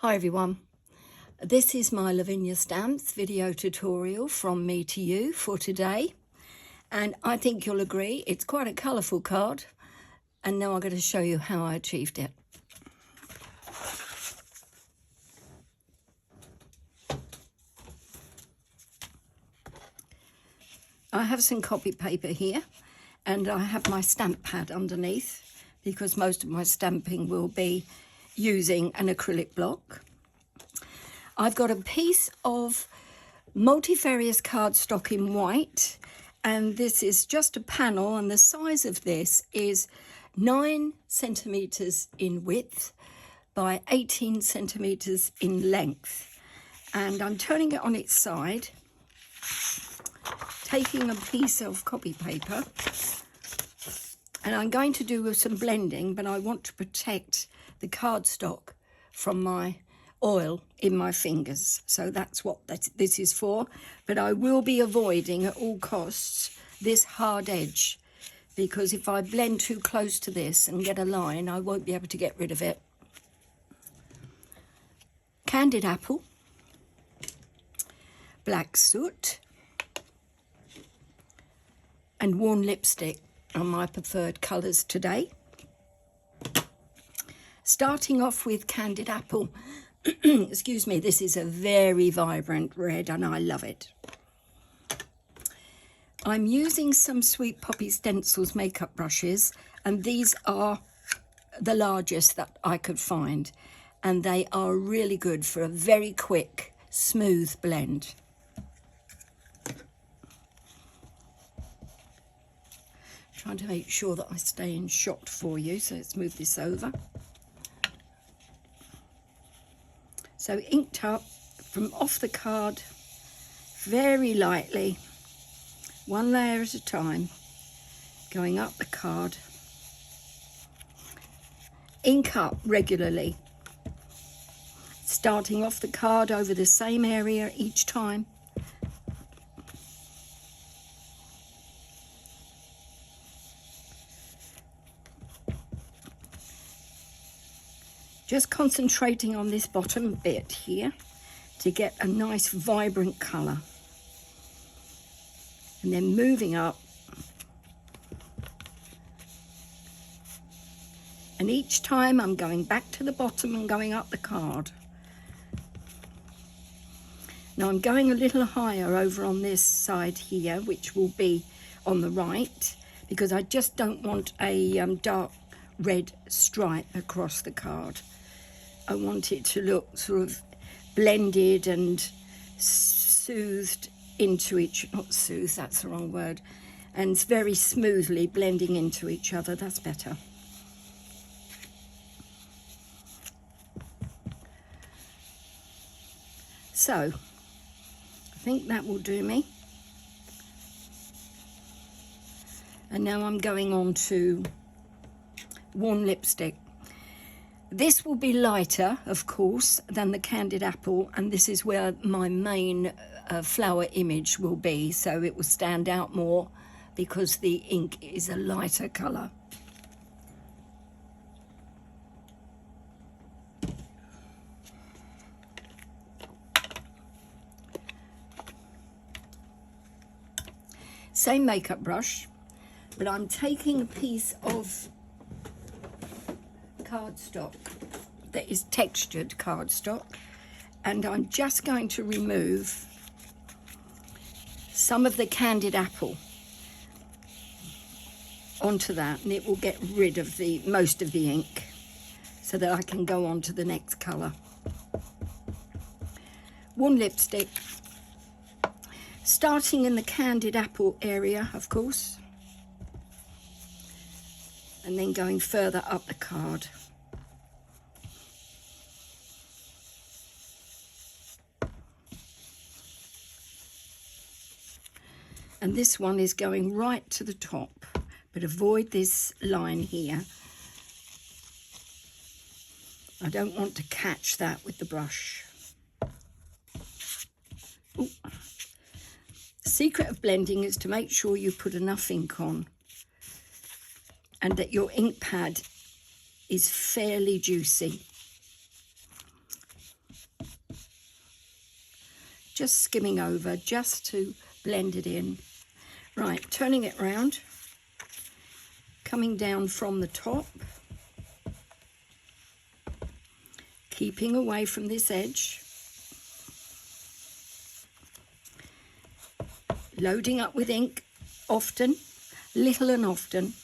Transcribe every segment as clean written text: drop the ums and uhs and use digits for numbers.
Hi everyone, this is my Lavinia stamps video tutorial from me to you for today, and I think you'll agree it's quite a colourful card, and now I'm going to show you how I achieved it. I have some copy paper here and I have my stamp pad underneath because most of my stamping will be using an acrylic block. I've got a piece of multifarious cardstock in white, and this is just a panel, and the size of this is 9 centimetres in width by 18 centimetres in length. And I'm turning it on its side, taking a piece of copy paper, and I'm going to do some blending, but I want to protect the cardstock from my oil in my fingers. So that's what this is for. But I will be avoiding at all costs this hard edge, because if I blend too close to this and get a line, I won't be able to get rid of it. Candied apple, black soot, and worn lipstick are my preferred colours today. Starting off with candied apple, excuse me, this is a very vibrant red and I love it. I'm using some Sweet Poppy Stencils makeup brushes, and these are the largest that I could find, and they are really good for a very quick, smooth blend. Trying to make sure that I stay in shot for you, so let's move this over. So inked up from off the card, very lightly, one layer at a time, going up the card. Ink up regularly, starting off the card over the same area each time. Just concentrating on this bottom bit here to get a nice vibrant colour. And then moving up. And each time I'm going back to the bottom and going up the card. Now I'm going a little higher over on this side here, which will be on the right, because I just don't want a dark red stripe across the card. I want it to look sort of blended and soothed into each, not soothed, that's the wrong word, and very smoothly blending into each other. That's better. So, I think that will do me. And now I'm going on to worn lipstick. This will be lighter, of course, than the candied apple, and this is where my main flower image will be, so it will stand out more because the ink is a lighter colour. Same makeup brush, but I'm taking a piece of cardstock that is textured cardstock, and I'm just going to remove some of the candied apple onto that, and it will get rid of most of the ink so that I can go on to the next colour. Worn lipstick, starting in the candied apple area, of course, and then going further up the card. And this one is going right to the top, but avoid this line here. I don't want to catch that with the brush. Ooh. The secret of blending is to make sure you put enough ink on and that your ink pad is fairly juicy. just skimming over just to blend it in. Right, turning it round, coming down from the top, keeping away from this edge, loading up with ink often, little and often.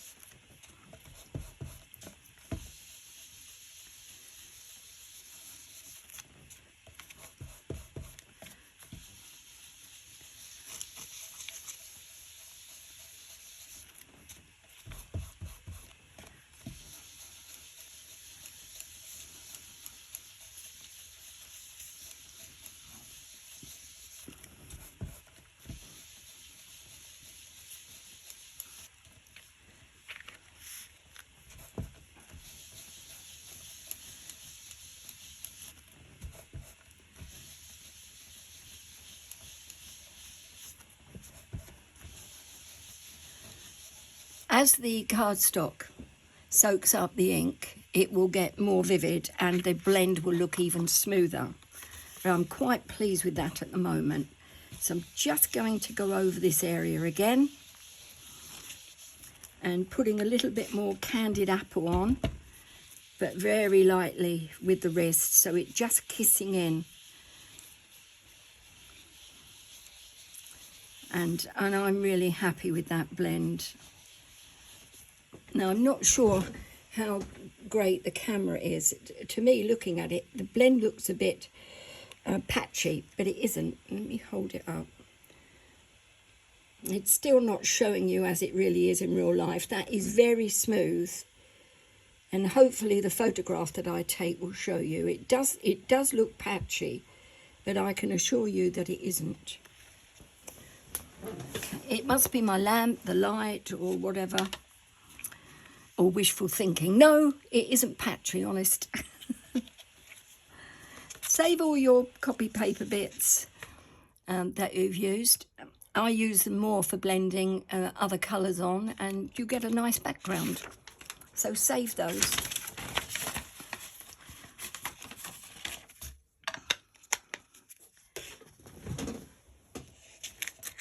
As the cardstock soaks up the ink, it will get more vivid and the blend will look even smoother. I'm quite pleased with that at the moment. So I'm just going to go over this area again and putting a little bit more candied apple on, but very lightly with the wrist, so it's just kissing in. And I'm really happy with that blend. Now, I'm not sure how great the camera is. To me, looking at it, the blend looks a bit patchy, but it isn't. Let me hold it up. It's still not showing you as it really is in real life. That is very smooth. And hopefully the photograph that I take will show you. It does look patchy, but I can assure you that it isn't. It must be my lamp, the light, or whatever. Or wishful thinking. No, it isn't patchy, honest. Save all your copy paper bits that you've used. I use them more for blending other colours on, and you get a nice background. So save those.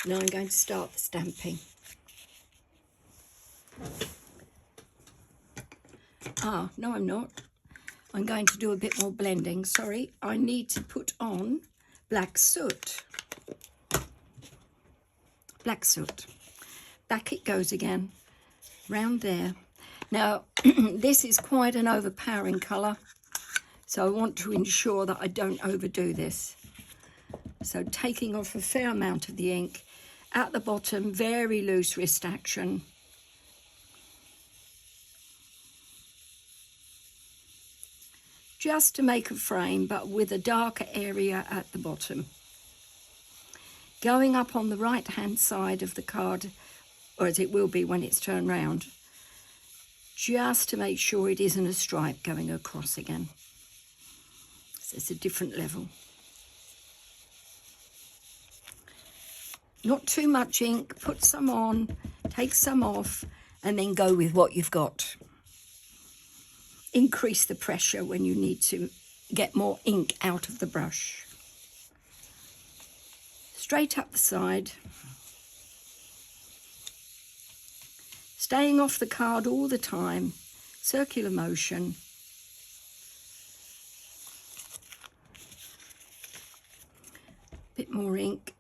Now I'm going to start the stamping. No, I'm not. I'm going to do a bit more blending. Sorry, I need to put on black soot. Black soot. Back it goes again, round there. Now, this is quite an overpowering colour, so I want to ensure that I don't overdo this. So taking off a fair amount of the ink. At the bottom, very loose wrist action. Just to make a frame, but with a darker area at the bottom. Going up on the right-hand side of the card, or as it will be when it's turned round, just to make sure it isn't a stripe going across again. So it's a different level. Not too much ink, put some on, take some off, and then go with what you've got. Increase the pressure when you need to get more ink out of the brush. Straight up the side. Staying off the card all the time. Circular motion. Bit more ink.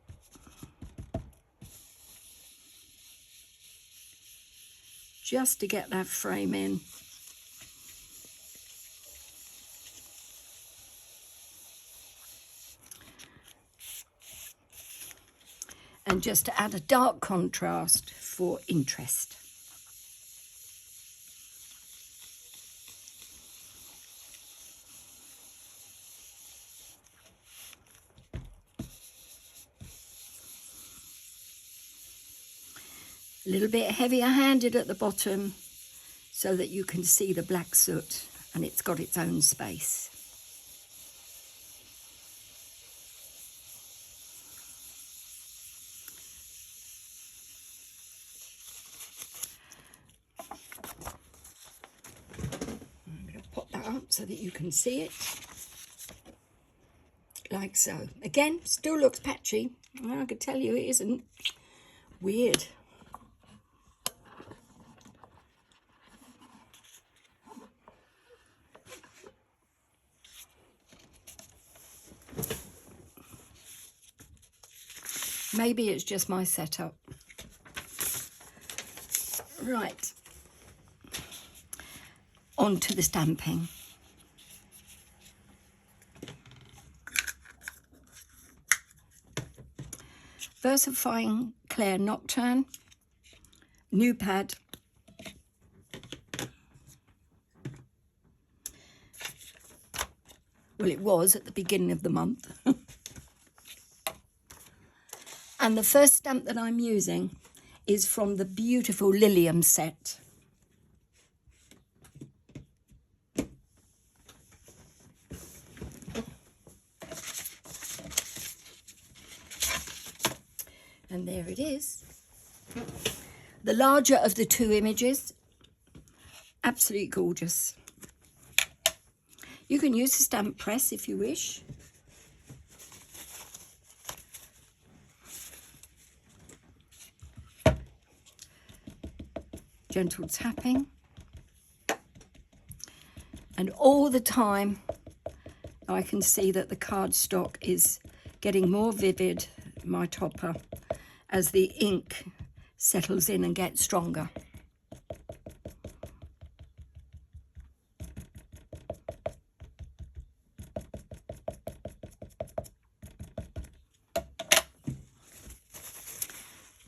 Just to get that frame in. And just to add a dark contrast for interest. A little bit heavier handed at the bottom so that you can see the black soot and it's got its own space. I'm going to pop that up so that you can see it. like so. Again, still looks patchy. I could tell you it isn't. Weird. Maybe it's just my setup. Right. On to the stamping. Versifying Claire Nocturne, new pad. Well, it was at the beginning of the month. And the first stamp that I'm using is from the beautiful Lilium set. And there it is. The larger of the two images. Absolutely gorgeous. You can use a stamp press if you wish. Gentle tapping. And all the time I can see that the cardstock is getting more vivid, my topper, as the ink settles in and gets stronger.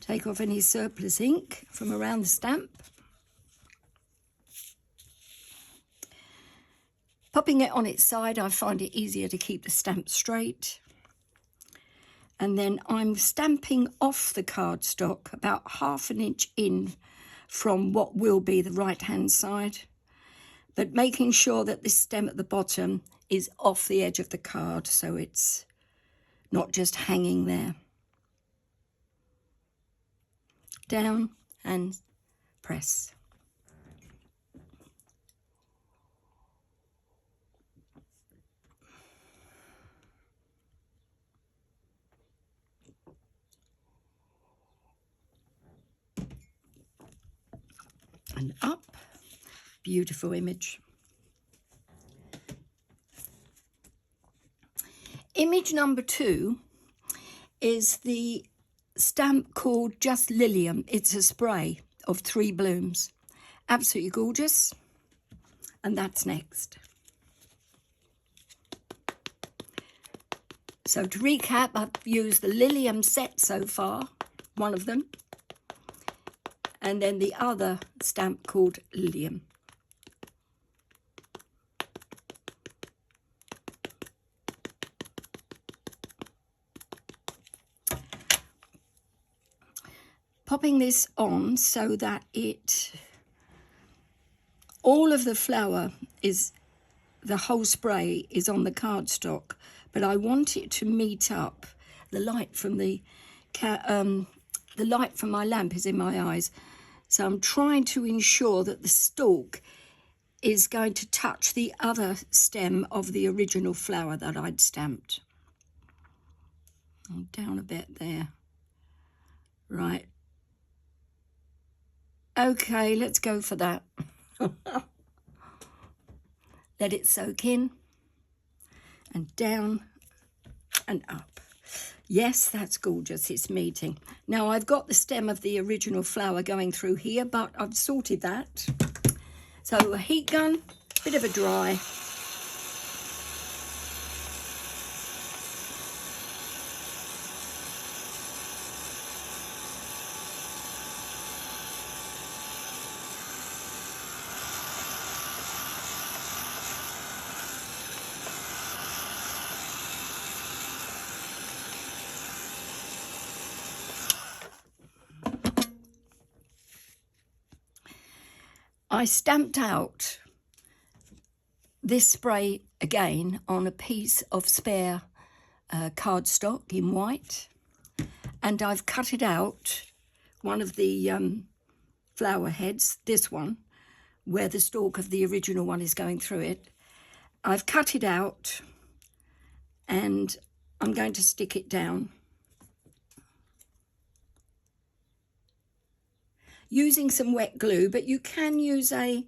Take off any surplus ink from around the stamp. Popping it on its side, I find it easier to keep the stamp straight. And then I'm stamping off the cardstock about 1/2 inch in from what will be the right-hand side, but making sure that this stem at the bottom is off the edge of the card so it's not just hanging there. Down and press. And up. Beautiful image. Image number 2 is the stamp called Just Lilium. It's a spray of 3 blooms. Absolutely gorgeous. And that's next. So to recap, I've used the Lilium set so far, one of them, and then the other stamp called Lilium. Popping this on so that all of the flower is, the whole spray is on the cardstock, but I want it to meet up. The light from the light from my lamp is in my eyes, so I'm trying to ensure that the stalk is going to touch the other stem of the original flower that I'd stamped. I'm down a bit there. Right. Okay, let's go for that. Let it soak in and down and up. Yes, that's gorgeous. It's meeting. Now I've got the stem of the original flower going through here, but I've sorted that. So a heat gun, bit of a dry. I stamped out this spray again on a piece of spare cardstock in white, and I've cut it out, one of the flower heads, this one, where the stalk of the original one is going through it. I've cut it out and I'm going to stick it down. Using some wet glue, but you can use a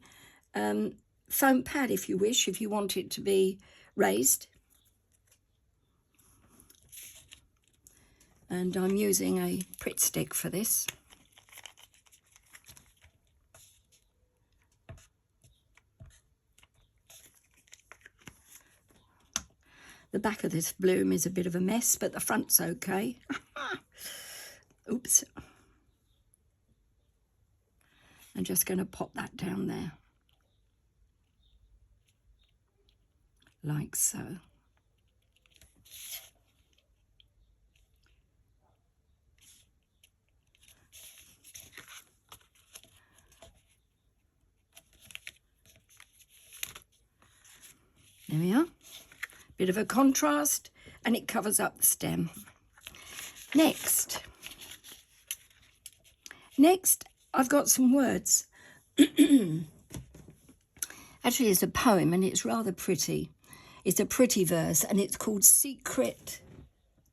foam pad if you wish, if you want it to be raised. And I'm using a Pritt stick for this. The back of this bloom is a bit of a mess, but the front's okay. Oops. I'm just going to pop that down there. Like so. There we are. Bit of a contrast, and it covers up the stem. Next, I've got some words. Actually, it's a poem, and it's rather pretty. It's a pretty verse, and it's called Secret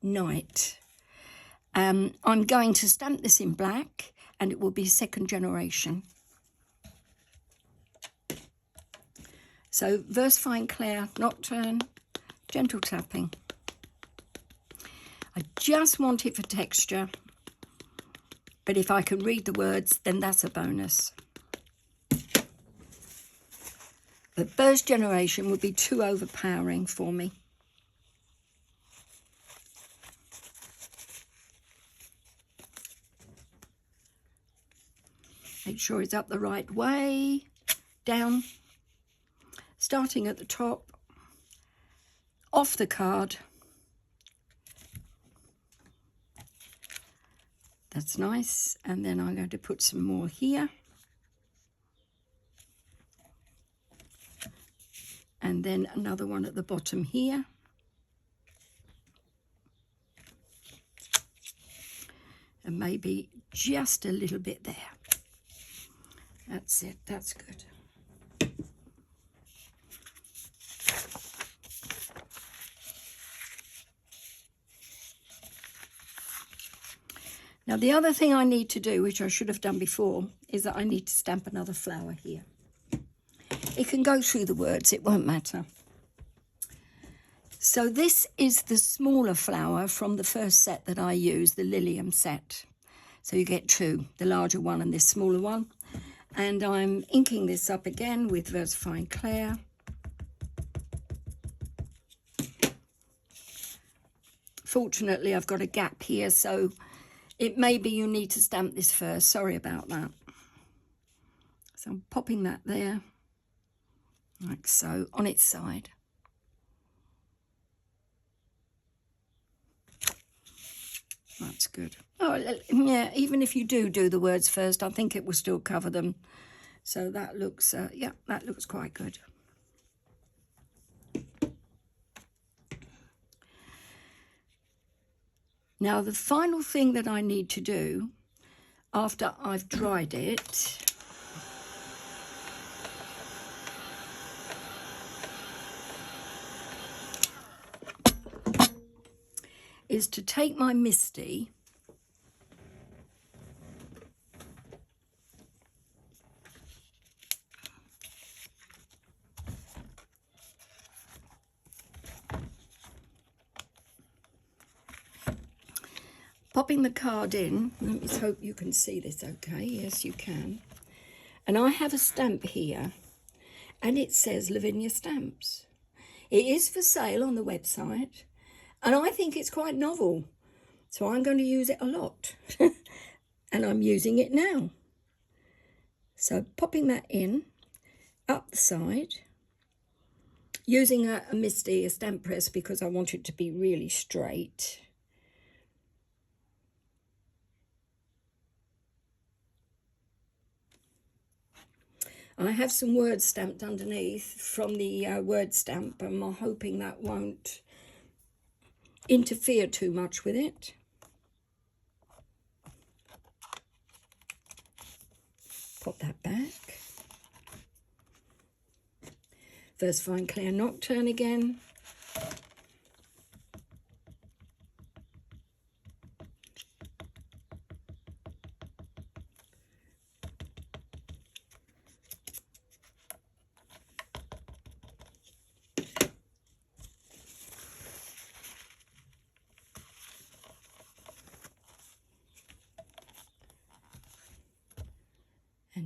Night. I'm going to stamp this in black, and it will be second generation. So, verse fine clair, nocturne, gentle tapping. I just want it for texture, but if I can read the words, then that's a bonus. But first generation would be too overpowering for me. Make sure it's up the right way, down, starting at the top, off the card. That's nice. And then I'm going to put some more here. And then another one at the bottom here. And maybe just a little bit there. That's it. That's good. Now, the other thing I need to do, which I should have done before, is that I need to stamp another flower here. It can go through the words, it won't matter. So this is the smaller flower from the first set that I used, the Lilium set. So you get two, the larger one and this smaller one. And I'm inking this up again with Verse Fine Clair. Fortunately, I've got a gap here, so it may be you need to stamp this first. Sorry about that. So I'm popping that there, like so, on its side. That's good. Oh, yeah, even if you do the words first, I think it will still cover them. So that looks, yeah, that looks quite good. Now, the final thing that I need to do after I've dried it is to take my Misty popping the card in. Let me hope you can see this okay. Yes, you can. And I have a stamp here, and it says Lavinia Stamps. It is for sale on the website, and I think it's quite novel, so I'm going to use it a lot. And I'm using it now. So popping that in, up the side, using a Misty, a stamp press, because I want it to be really straight. I have some words stamped underneath from the word stamp, and I'm hoping that won't interfere too much with it. Pop that back. Verse Fine Clair Nocturne again.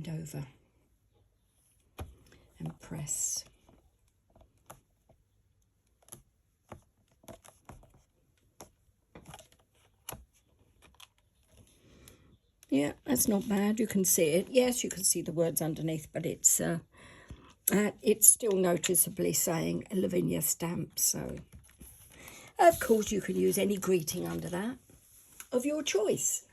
and over and press. Yeah, that's not bad. You can see it. Yes, you can see the words underneath, but it's still noticeably saying Lavinia stamp. So, of course, you can use any greeting under that of your choice.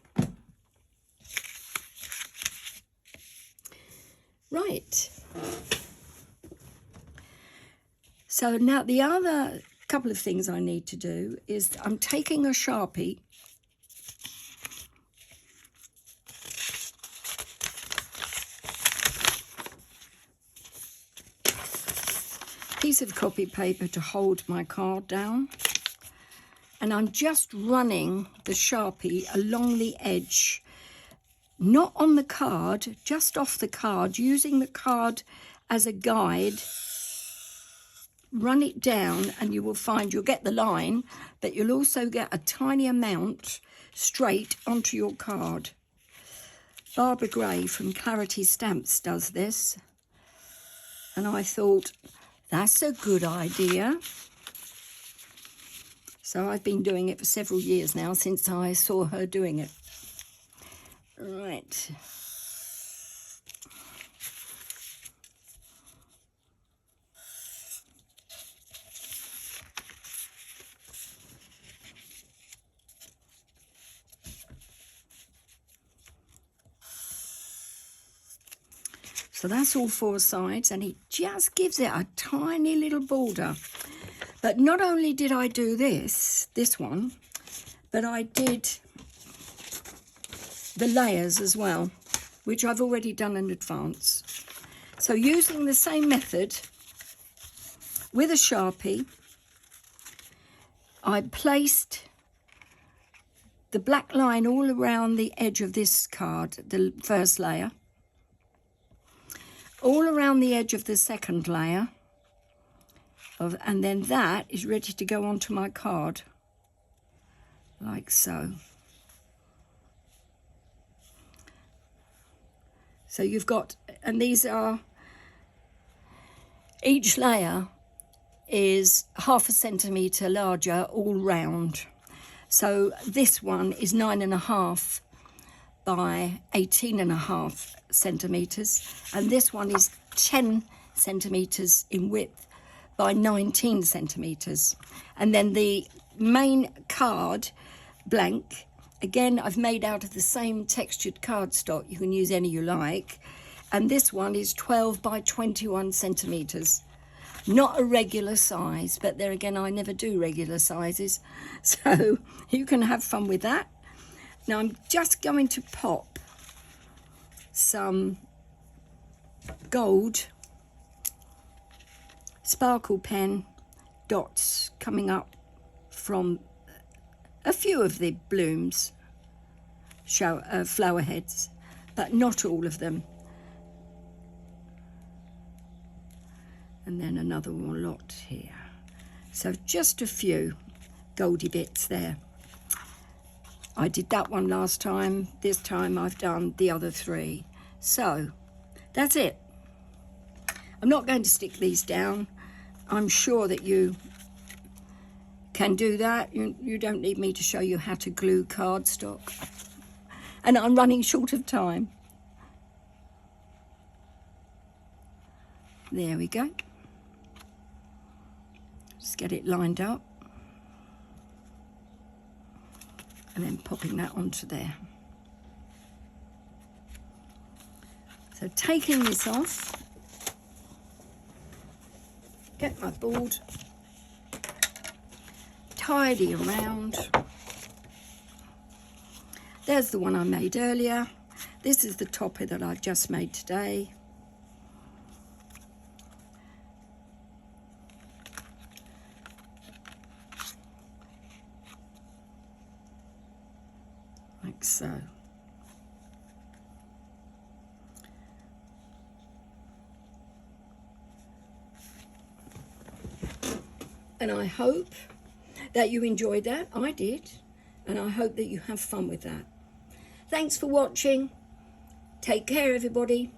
Right. So now the other couple of things I need to do is I'm taking a Sharpie piece of copy paper to hold my card down, and I'm just running the Sharpie along the edge, not on the card, just off the card, using the card as a guide. Run it down and you will find you'll get the line, but you'll also get a tiny amount straight onto your card. Barbara Gray from Clarity Stamps does this, and I thought, that's a good idea. So I've been doing it for several years now, since I saw her doing it. Right. So that's all four sides, and it just gives it a tiny little border. But not only did I do this one, but I did the layers as well, which I've already done in advance. So using the same method with a Sharpie, I placed the black line all around the edge of this card, the first layer, all around the edge of the second layer, and then that is ready to go onto my card, like so. So you've got, and these are, each layer is 1/2 centimetre larger all round. So this one is 9.5 by 18.5 centimetres, and this one is 10 centimetres in width by 19 centimetres. And then the main card, blank, again I've made out of the same textured cardstock, you can use any you like, and this one is 12 by 21 centimetres. Not a regular size, but there again I never do regular sizes, so you can have fun with that. Now I'm just going to pop some gold sparkle pen dots coming up from a few of the blooms, flower heads, but not all of them. And then another one lot here. So just a few goldy bits there. I did that one last time. This time I've done the other three. So that's it. I'm not going to stick these down. I'm sure that you can do that. You don't need me to show you how to glue cardstock. And I'm running short of time. There we go. Just get it lined up. And then popping that onto there. So taking this off, get my board, tidy around. There's the one I made earlier. This is the topper that I've just made today. Like so. And I hope that you enjoyed that. I did. And I hope that you have fun with that. Thanks for watching. Take care, everybody.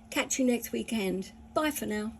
Catch you next weekend. Bye for now.